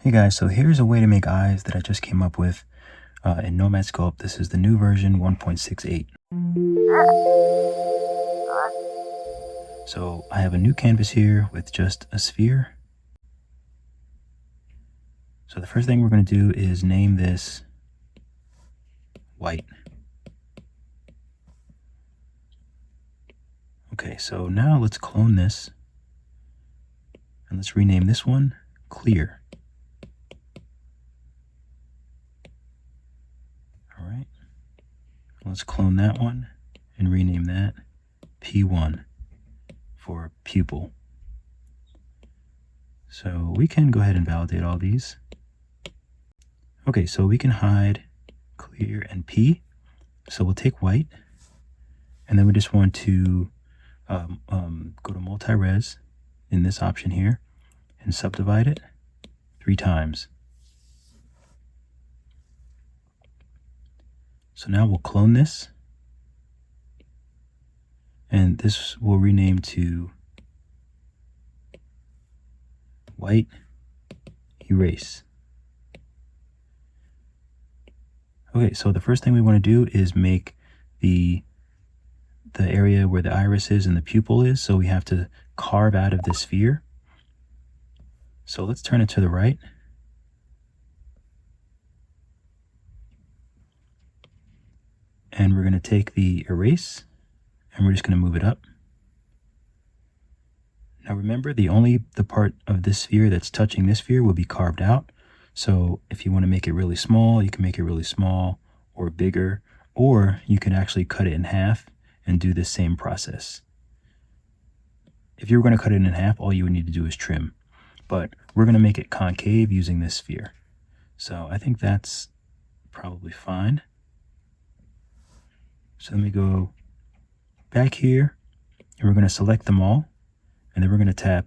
Hey guys, so here's a way to make eyes that I just came up with in Nomad Sculpt. This is the new version 1.68. So I have a new canvas here with just a sphere. So the first thing we're going to do is name this white. Okay, so now let's clone this and let's rename this one clear. All right, let's clone that one and rename that P1 for pupil. So we can go ahead and validate all these. Okay, so we can hide clear and P. So we'll take white, and then we just want to go to multi-res in this option here and subdivide it 3 times. So now we'll clone this, and this will rename to white erase. Okay, so the first thing we want to do is make the area where the iris is and the pupil is, so we have to carve out of the sphere. So let's turn it to the right. And we're going to take the erase and we're just going to move it up. Now remember, the part of this sphere that's touching this sphere will be carved out. So if you want to make it really small, you can make it really small or bigger, or you can actually cut it in half and do the same process. If you were going to cut it in half, all you would need to do is trim. But we're going to make it concave using this sphere. So I think that's probably fine. So let me go back here, and we're going to select them all, and then we're going to tap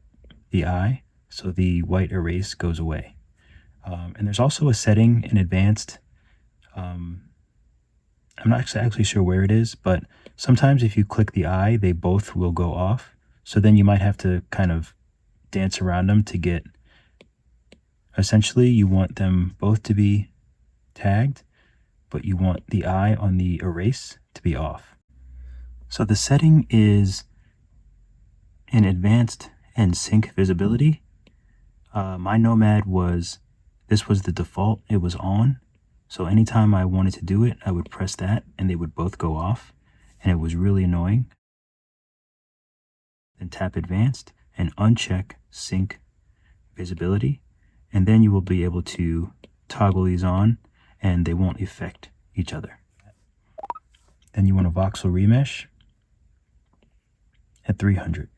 the eye so the white erase goes away. And there's also a setting in advanced. I'm not actually sure where it is, but sometimes if you click the eye, they both will go off. So then you might have to kind of dance around them to get, essentially you want them both to be tagged, but you want the eye on the erase to be off. So the setting is in advanced and sync visibility. My Nomad this was the default, it was on. So anytime I wanted to do it, I would press that and they would both go off, and it was really annoying. Then tap advanced and uncheck sync visibility, and then you will be able to toggle these on and they won't affect each other. Then you want to voxel remesh at 300.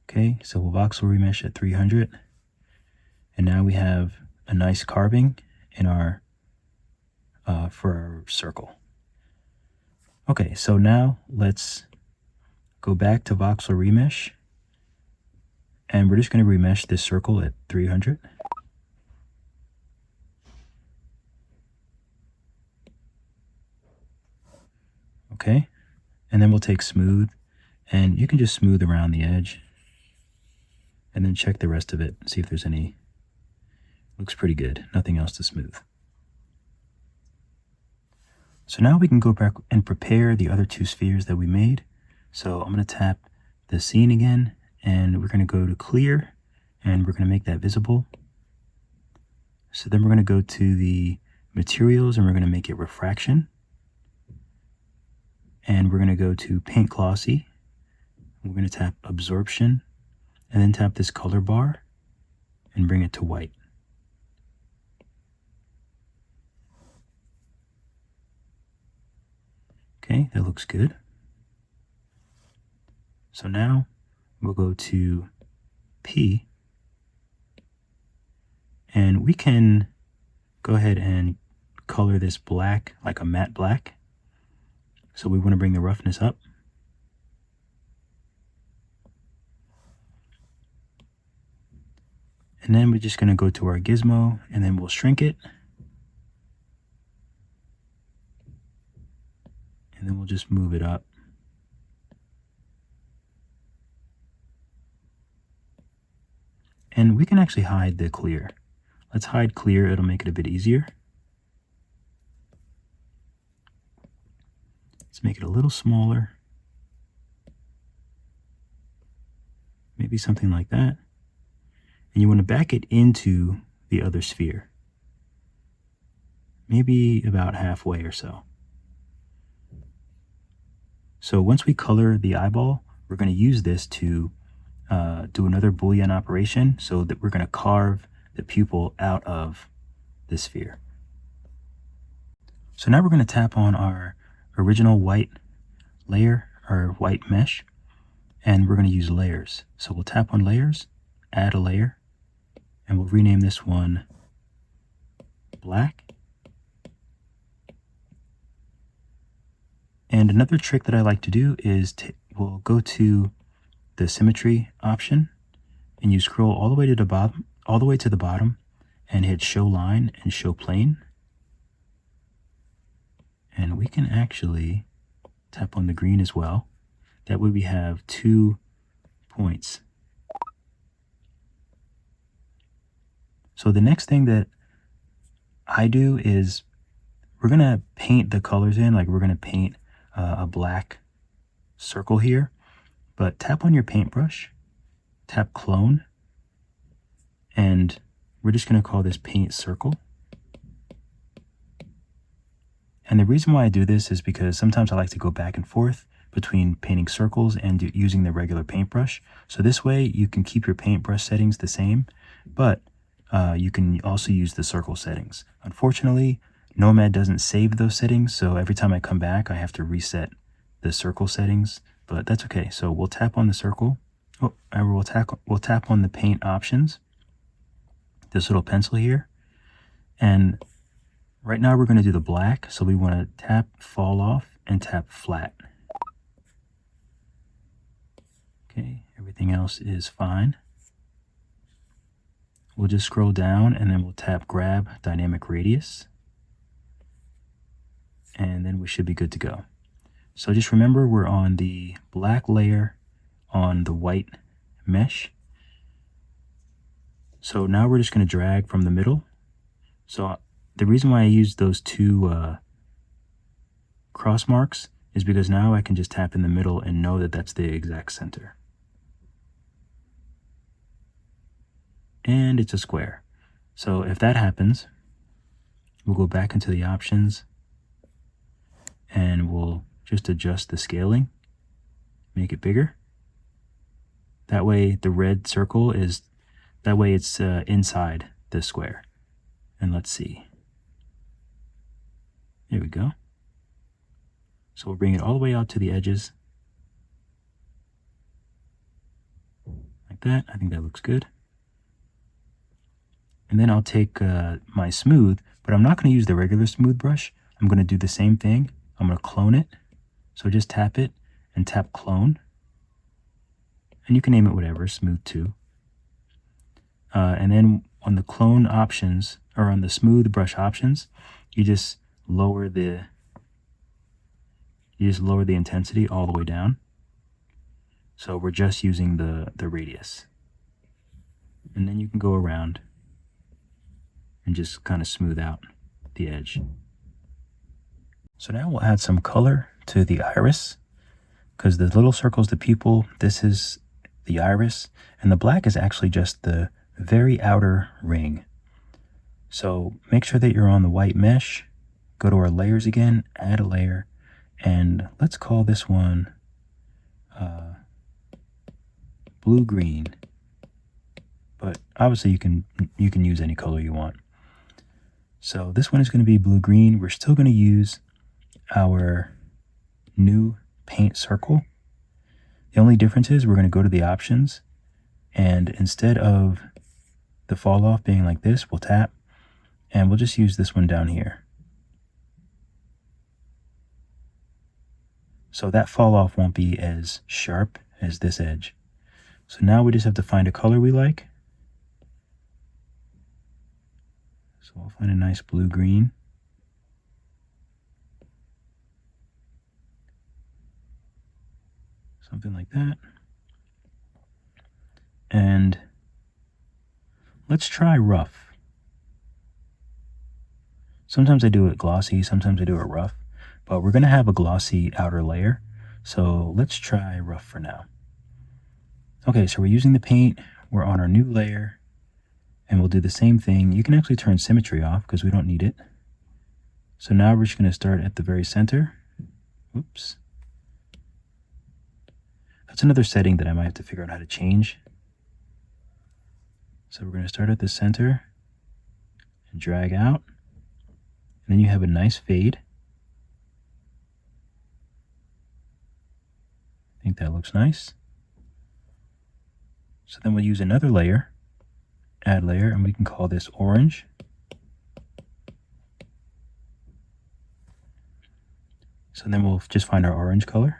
Okay, so we'll voxel remesh at 300, and now we have a nice carving in our for our circle. Okay, so now let's go back to voxel remesh, and we're just going to remesh this circle at 300. Okay, and then we'll take smooth, and you can just smooth around the edge and then check the rest of it, see if there's any. Looks pretty good, nothing else to smooth. So now we can go back and prepare the other 2 spheres that we made. So I'm going to tap the scene again, and we're going to go to clear, and we're going to make that visible. So then we're going to go to the materials, and we're going to make it refraction. And we're going to go to paint glossy. We're going to tap absorption, and then tap this color bar and bring it to white. Okay, that looks good. So now we'll go to P, and we can go ahead and color this black, like a matte black. So we want to bring the roughness up. And then we're just going to go to our gizmo, and then we'll shrink it. And then we'll just move it up. And we can actually hide the clear. Let's hide clear, it'll make it a bit easier. Let's make it a little smaller. Maybe something like that. And you want to back it into the other sphere. Maybe about halfway or so. So once we color the eyeball, we're going to use this to do another Boolean operation, so that we're going to carve the pupil out of the sphere. So now we're going to tap on our original white layer, or white mesh, and we're going to use layers. So we'll tap on layers, add a layer, and we'll rename this one black. And another trick that I like to do is we'll go to the symmetry option, and you scroll all the way to the bottom, and hit show line and show plane. And we can actually tap on the green as well. That way we have 2 points. So the next thing that I do is we're going to paint the colors in, like we're going to paint a black circle here. But tap on your paintbrush, tap clone, and we're just going to call this paint circle. And the reason why I do this is because sometimes I like to go back and forth between painting circles and using the regular paintbrush. So this way you can keep your paintbrush settings the same, but you can also use the circle settings. Unfortunately, Nomad doesn't save those settings, so every time I come back I have to reset the circle settings, but that's okay. So we'll tap on the circle. We'll tap on the paint options, this little pencil here, and right now we're going to do the black, so we want to tap fall off and tap flat. Okay, everything else is fine. We'll just scroll down and then we'll tap grab dynamic radius, and then we should be good to go. So just remember, we're on the black layer on the white mesh. So now we're just going to drag from the middle. So the reason why I use those 2 cross marks is because now I can just tap in the middle and know that that's the exact center. And it's a square. So if that happens, we'll go back into the options and we'll just adjust the scaling, make it bigger. That way the red circle is, that way it's inside the square. And let's see. There we go. So we'll bring it all the way out to the edges. Like that. I think that looks good. And then I'll take my smooth, but I'm not going to use the regular smooth brush. I'm going to do the same thing. I'm going to clone it. So just tap it and tap clone. And you can name it whatever, smooth 2. And then on the clone options, or on the smooth brush options, you just lower the intensity all the way down. So we're just using the radius. And then you can go around and just kind of smooth out the edge. So now we'll add some color to the iris, because the little circle's the pupil, this is the iris, and the black is actually just the very outer ring. So make sure that you're on the white mesh, go to our layers again, add a layer, and let's call this one blue-green. But obviously you can use any color you want. So this one is going to be blue-green. We're still going to use our new paint circle. The only difference is we're going to go to the options, and instead of the fall off being like this, we'll tap, and we'll just use this one down here. So that fall off won't be as sharp as this edge. So now we just have to find a color we like. So I'll find a nice blue-green. Something like that. And let's try rough. Sometimes I do it glossy, sometimes I do it rough, but we're going to have a glossy outer layer. So let's try rough for now. Okay, so we're using the paint. We're on our new layer, and we'll do the same thing. You can actually turn symmetry off because we don't need it. So now we're just going to start at the very center. Oops. That's another setting that I might have to figure out how to change. So we're going to start at the center and drag out. And then you have a nice fade. I think that looks nice. So then we'll use another layer, add layer, and we can call this orange. So then we'll just find our orange color.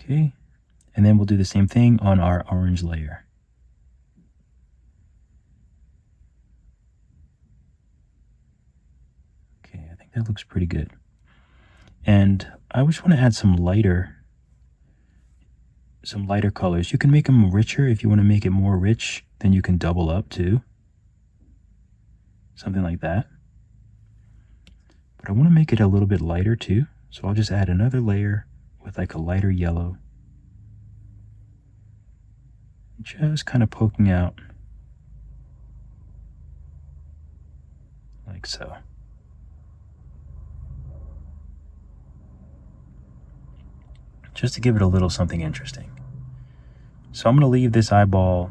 Okay, and then we'll do the same thing on our orange layer. Okay, I think that looks pretty good. And I just want to add some lighter colors. You can make them richer. If you want to make it more rich, then you can double up too. Something like that. But I want to make it a little bit lighter too. So I'll just add another layer with like a lighter yellow. Just kind of poking out like so. Just to give it a little something interesting. So I'm going to leave this eyeball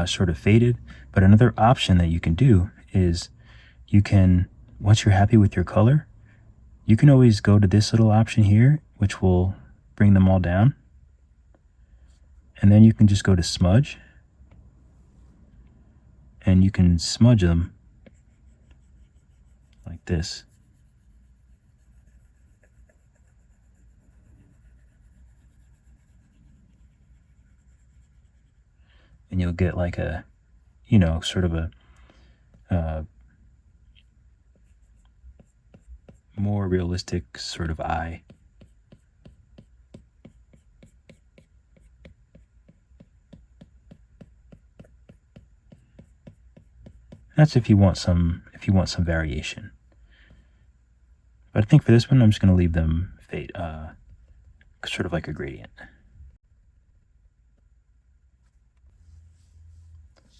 sort of faded, but another option that you can do is you can, once you're happy with your color, you can always go to this little option here, which will bring them all down. And then you can just go to smudge, and you can smudge them like this. And you'll get like a, you know, sort of a more realistic sort of eye. That's if you want some variation. But I think for this one, I'm just going to leave them fade, sort of like a gradient.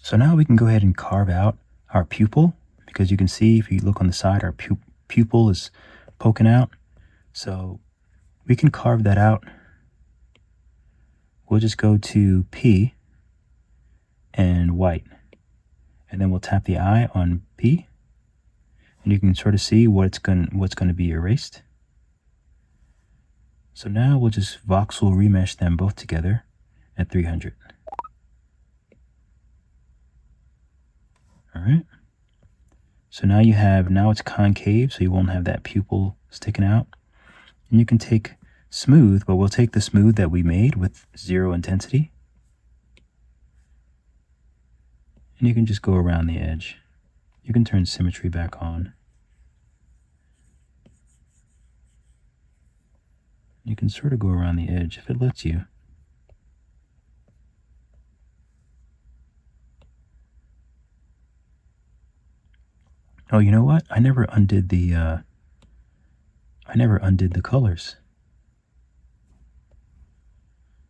So now we can go ahead and carve out our pupil, because you can see if you look on the side, our pupil is poking out. So we can carve that out. We'll just go to P and white, and then we'll tap the eye on P, and you can sort of see what's going to be erased. So now we'll just voxel remesh them both together at 300. All right. So now now it's concave, so you won't have that pupil sticking out. And you can take smooth, but we'll take the smooth that we made with 0 intensity. And you can just go around the edge. You can turn symmetry back on. You can sort of go around the edge if it lets you. Oh, you know what? I never undid the colors,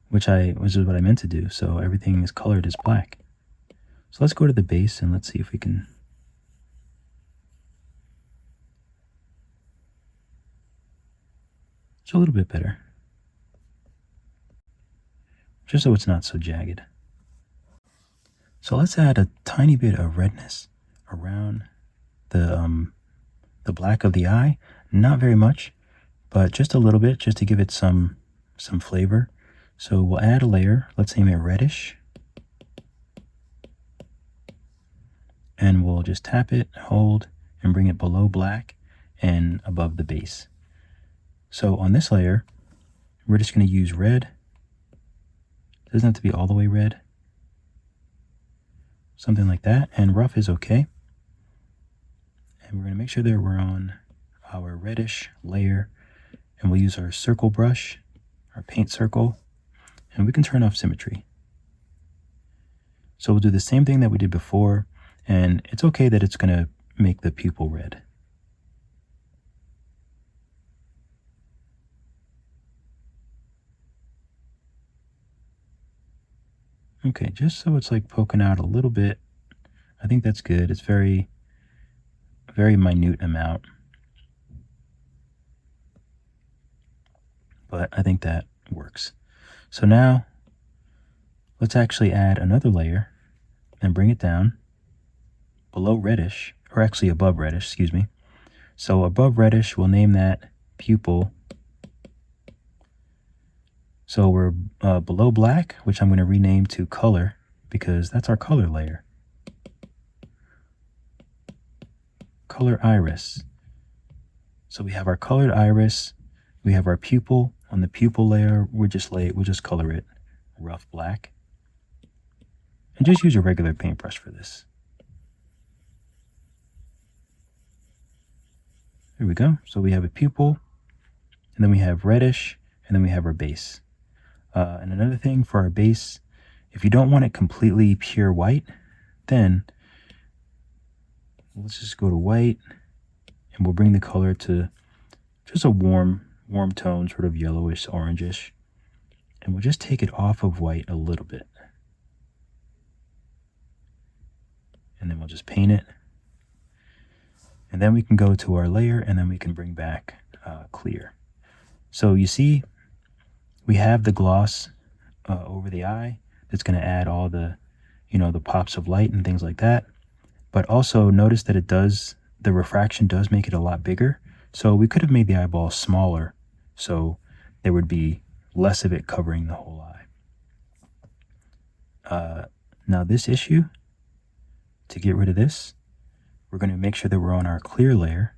which is what I meant to do. So everything is colored as black. So let's go to the base and let's see if we can. It's a little bit better, just so it's not so jagged. So let's add a tiny bit of redness around the black of the eye. Not very much, but just a little bit, just to give it some flavor. So we'll add a layer. Let's name it reddish, and we'll just tap it, hold, and bring it below black and above the base. So on this layer, we're just going to use red. It doesn't have to be all the way red. Something like that, and rough is okay. And we're going to make sure that we're on our reddish layer, And we'll use our circle brush, our paint circle, and we can turn off symmetry. So we'll do the same thing that we did before, and it's okay that it's going to make the pupil red. Okay, just so it's like poking out a little bit. I think that's good. It's very minute amount. But I think that works. So now let's actually add another layer and bring it down below reddish, or actually above reddish, excuse me. So above reddish, we'll name that pupil. So we're below black, which I'm going to rename to color because that's our color layer. Color iris. So we have our colored iris, we have our pupil. On the pupil layer, we'll just color it rough black. And just use a regular paintbrush for this. There we go. So we have a pupil, and then we have reddish, and then we have our base. And another thing for our base, if you don't want it completely pure white, then let's just go to white, and we'll bring the color to just a warm tone, sort of yellowish, orangish. And we'll just take it off of white a little bit. And then we'll just paint it. And then we can go to our layer, and then we can bring back clear. So you see, we have the gloss over the eye that's going to add all the, the pops of light and things like that. But also notice that the refraction does make it a lot bigger. So we could have made the eyeball smaller, so there would be less of it covering the whole eye. Now this issue, to get rid of this, we're going to make sure that we're on our clear layer.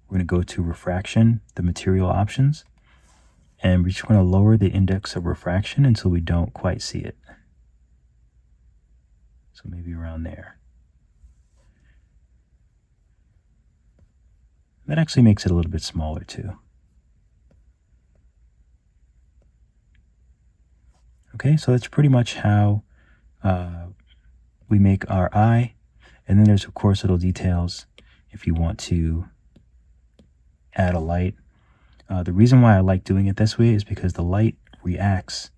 We're going to go to refraction, the material options, and we're just going to lower the index of refraction until we don't quite see it. So maybe around there. That actually makes it a little bit smaller too. Okay, so that's pretty much how we make our eye. And then there's, of course, little details if you want to add a light. The reason why I like doing it this way is because the light reacts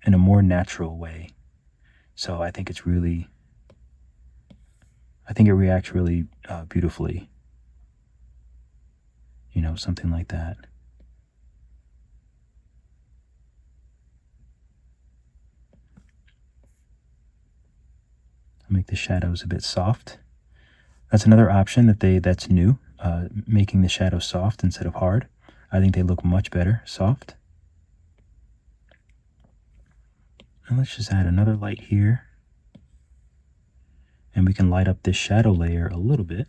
in a more natural way. So I think it reacts really beautifully. Something like that. I'll make the shadows a bit soft. That's another option that's new, making the shadows soft instead of hard. I think they look much better soft. And let's just add another light here. And we can light up this shadow layer a little bit.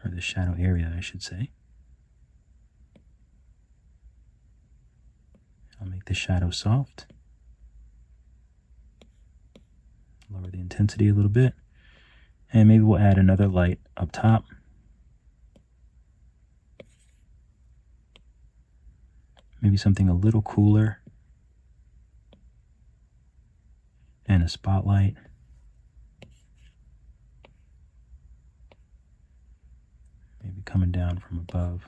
Or the shadow area, I should say. I'll make the shadow soft. Lower the intensity a little bit. And maybe we'll add another light up top. Maybe something a little cooler. And a spotlight. Maybe coming down from above.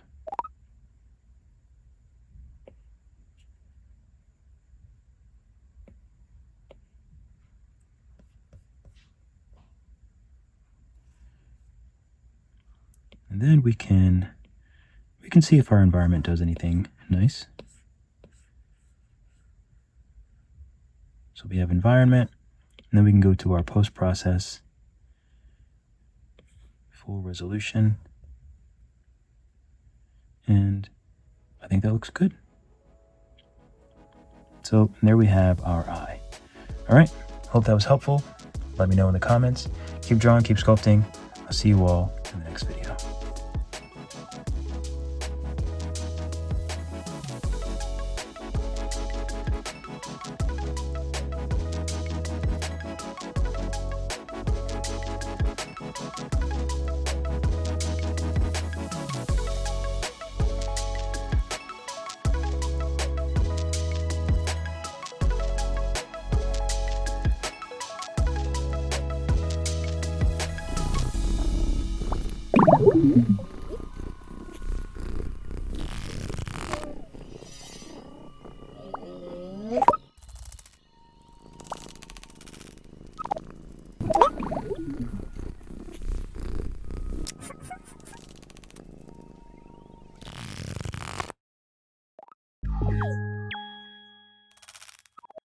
And then we can see if our environment does anything nice. So we have environment, and then we can go to our post-process, full resolution, and I think that looks good. So there we have our eye. All right, hope that was helpful. Let me know in the comments. Keep drawing, keep sculpting. I'll see you all in the next video.